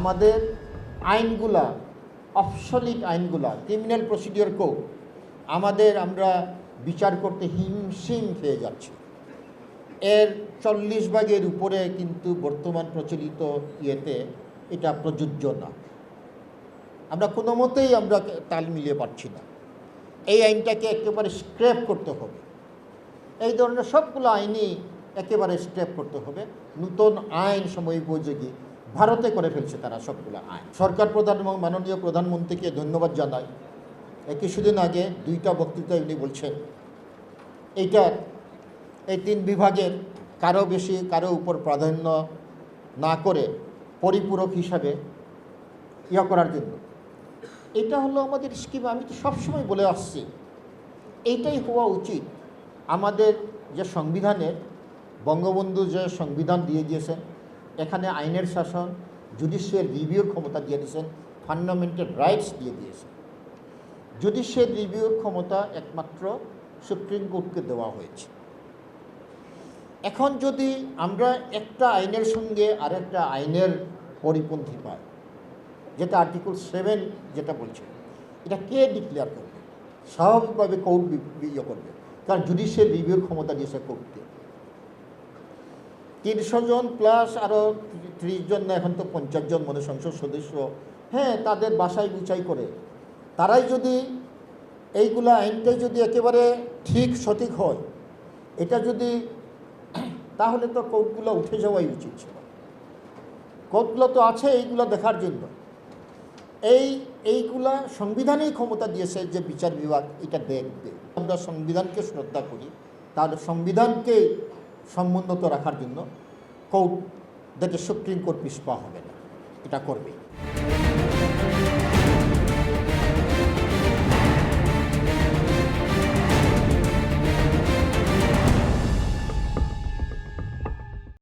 আমাদের আইনগুলা, obsolete আইনগুলা, criminal procedure code আমরা বিচার করতে হিমশিম খেয়ে যাচ্ছি। এর 40 ভাগের উপরে কিন্তু বর্তমান প্রচলিত ইয়েতে এটা প্রযোজ্য না। আমরা কোনো মতেই তাল মিলিয়ে পারছি না। এই আইনটাকে একেবারে স্ক্র্যাপ করতে হবে। এই ধরনের সবগুলো আইনই একেবারে স্ক্র্যাপ করতে হবে। নতুন আইন সময়োপযোগী ভারতে করে ফেলছে তারা সবগুলো আইন। সরকার প্রধান এবং মাননীয় প্রধানমন্ত্রীকে ধন্যবাদ জানাই। কিছুদিন আগে 2টা বক্তৃতায় উনি বলছেন এই 3 বিভাগের কারো বেশি কারো উপর প্রাধান্য না করে পরিপূরক হিসাবে করার জন্য। এটা হলো আমাদের স্কিম। আমি তো সবসময় বলে আসছি এইটাই হওয়া উচিত। আমাদের যে সংবিধানের বঙ্গবন্ধু যে সংবিধান দিয়ে দিয়েছেন, এখানে আইনের শাসন, জুডিশিয়াল রিভিউর ক্ষমতা দিয়ে দিয়েছেন, ফান্ডামেন্টাল রাইটস দিয়ে দিয়েছেন। জুডিশিয়াল রিভিউর ক্ষমতা একমাত্র সুপ্রিম কোর্টকে দেওয়া হয়েছে। এখন যদি আমরা একটা আইনের সঙ্গে আরেকটা আইনের পরিপন্থী পাই, যেটা আর্টিকেল 7 যেটা বলছে, এটা কে ডিক্লেয়ার করবে? স্বাভাবিকভাবে কোর্ট করবে, কারণ জুডিশিয়াল রিভিউর ক্ষমতা দিয়েছে কোর্টকে। 300 জন প্লাস আরও 30 জন না, এখন তো 50 জন মনে সংসদ সদস্য, হ্যাঁ, তাদের বাসায় গুছাই করে তারাই যদি এইগুলা আইনটাই যদি একেবারে ঠিক সঠিক হয়, এটা যদি, তাহলে তো কোর্টগুলো উঠে যাওয়াই উচিত ছিল। কোর্টগুলো তো আছে এইগুলো দেখার জন্য। এইগুলা সংবিধানেই ক্ষমতা দিয়েছে যে বিচার বিভাগ এটা দেখবে। আমরা সংবিধানকে শ্রদ্ধা করি, তাহলে সংবিধানকে সমুন্নত রাখার জন্য কোর্ট দেখে সুপ্রিম কোর্ট পিছপা হবে না, এটা করবে।